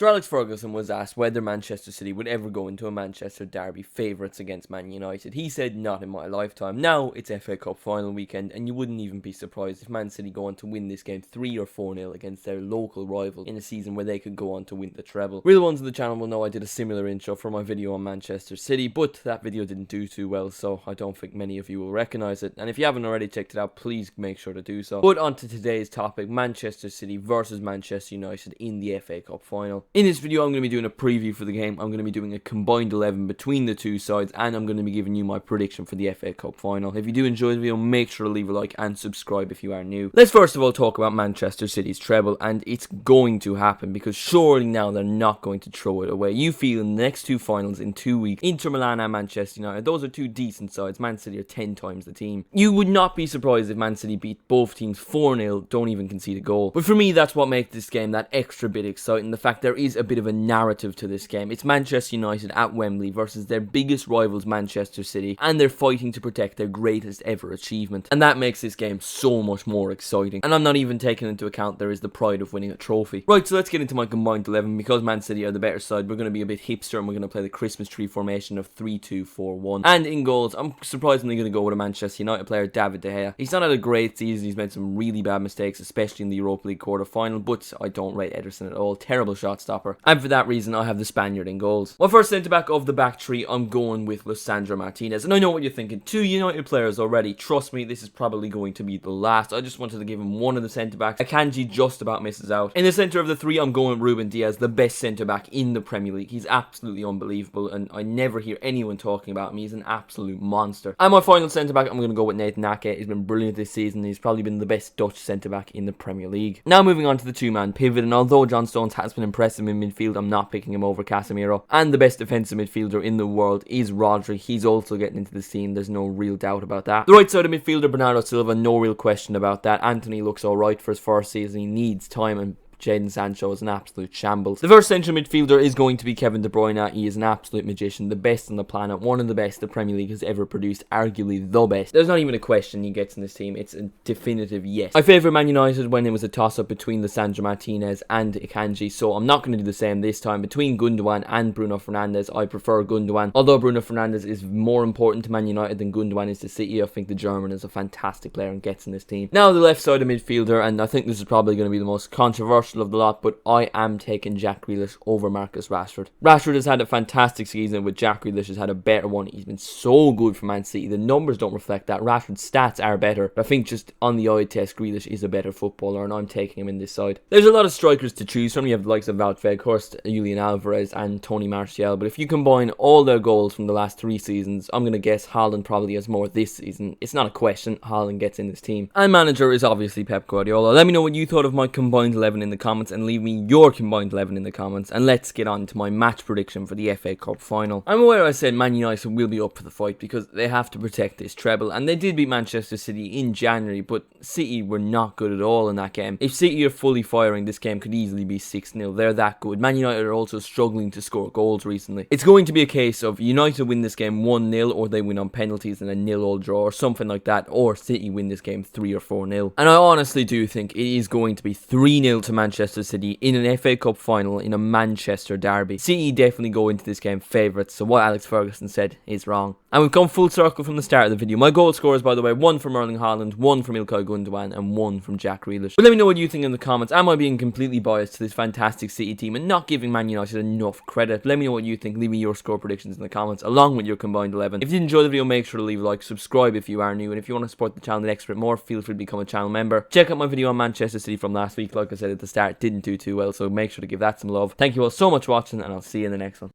Sir Alex Ferguson was asked whether Manchester City would ever go into a Manchester derby favourites against Man United. He said, not in my lifetime. Now it's FA Cup final weekend, and you wouldn't even be surprised if Man City go on to win this game 3 or 4-0 against their local rival in a season where they could go on to win the treble. Real ones of the channel will know I did a similar intro for my video on Manchester City, but that video didn't do too well, so I don't think many of you will recognise it. And if you haven't already checked it out, please make sure to do so. But on to today's topic, Manchester City versus Manchester United in the FA Cup final. In this video, I'm going to be doing a preview for the game. I'm going to be doing a combined 11 between the two sides, and I'm going to be giving you my prediction for the FA Cup final. If you do enjoy the video, make sure to leave a like and subscribe if you are new. Let's first of all talk about Manchester City's treble, and it's going to happen because surely now they're not going to throw it away. You feel in the next two finals in 2 weeks, Inter Milan and Manchester United, those are two decent sides. Man City are 10 times the team. You would not be surprised if Man City beat both teams 4-0, don't even concede a goal. But for me, that's what makes this game that extra bit exciting. The fact there is a bit of a narrative to this game. It's Manchester United at Wembley versus their biggest rivals, Manchester City, and they're fighting to protect their greatest ever achievement. And that makes this game so much more exciting. And I'm not even taking into account there is the pride of winning a trophy. Right, so let's get into my combined 11. Because Man City are the better side, we're going to be a bit hipster and we're going to play the Christmas tree formation of 3-2-4-1. And in goals, I'm surprisingly going to go with a Manchester United player, David De Gea. He's not had a great season. He's made some really bad mistakes, especially in the Europa League quarter-final, but I don't rate Ederson at all. Terrible shot stopper. And for that reason, I have the Spaniard in goals. My first centre-back of the back three, I'm going with Lisandro Martinez. And I know what you're thinking. Two United players already. Trust me, this is probably going to be the last. I just wanted to give him one of the centre-backs. Akanji just about misses out. In the centre of the three, I'm going with Ruben Diaz, the best centre-back in the Premier League. He's absolutely unbelievable, and I never hear anyone talking about him. He's an absolute monster. And my final centre-back, I'm going to go with Nathan Ake. He's been brilliant this season. He's probably been the best Dutch centre-back in the Premier League. Now moving on to the two-man pivot, and although John Stones has been impressive in midfield, I'm not picking him over Casemiro. And the best defensive midfielder in the world is Rodri. He's also getting into the scene. There's no real doubt about that. The right side of midfielder, Bernardo Silva, no real question about that. Anthony looks alright for his first season. He needs time, and Jadon Sancho is an absolute shambles. The first central midfielder is going to be Kevin De Bruyne. He is an absolute magician, the best on the planet, one of the best the Premier League has ever produced, arguably the best. There's not even a question he gets in this team, it's a definitive yes. I favour Man United when it was a toss-up between Lisandro Martinez and Akanji, so I'm not going to do the same this time. Between Gundogan and Bruno Fernandes, I prefer Gundogan. Although Bruno Fernandes is more important to Man United than Gundogan is to City, I think the German is a fantastic player and gets in this team. Now the left side of midfielder, and I think this is probably going to be the most controversial of the lot, but I am taking Jack Grealish over Marcus Rashford. Rashford has had a fantastic season, but Jack Grealish has had a better one. He's been so good for Man City. The numbers don't reflect that. Rashford's stats are better, but I think just on the eye test, Grealish is a better footballer, and I'm taking him in this side. There's a lot of strikers to choose from. You have the likes of Wout Weghorst, Julian Alvarez, and Tony Martial, but if you combine all their goals from the last 3 seasons, I'm going to guess Haaland probably has more this season. It's not a question. Haaland gets in this team. And manager is obviously Pep Guardiola. Let me know what you thought of my combined 11 in the comments, and leave me your combined 11 in the comments, and let's get on to my match prediction for the FA Cup final. I'm aware I said Man United will be up for the fight because they have to protect this treble, and they did beat Manchester City in January, but City were not good at all in that game. If City are fully firing, this game could easily be 6-0. They're that good. Man United are also struggling to score goals recently. It's going to be a case of United win this game 1-0, or they win on penalties and a 0-0 draw or something like that, or City win this game 3 or 4-0. And I honestly do think it is going to be 3-0 to Manchester City in an FA Cup final in a Manchester derby. City definitely go into this game favourites, so what Alex Ferguson said is wrong. And we've come full circle from the start of the video. My goal scorers, by the way, 1 from Erling Haaland, 1 from Ilkay Gundogan, and 1 from Jack Grealish. But let me know what you think in the comments. Am I being completely biased to this fantastic City team and not giving Man United enough credit? Let me know what you think. Leave me your score predictions in the comments, along with your combined 11. If you did enjoy the video, make sure to leave a like, subscribe if you are new, and if you want to support the channel the next bit more, feel free to become a channel member. Check out my video on Manchester City from last week. Like I said at the start, didn't do too well, so make sure to give that some love. Thank you all so much for watching, and I'll see you in the next one.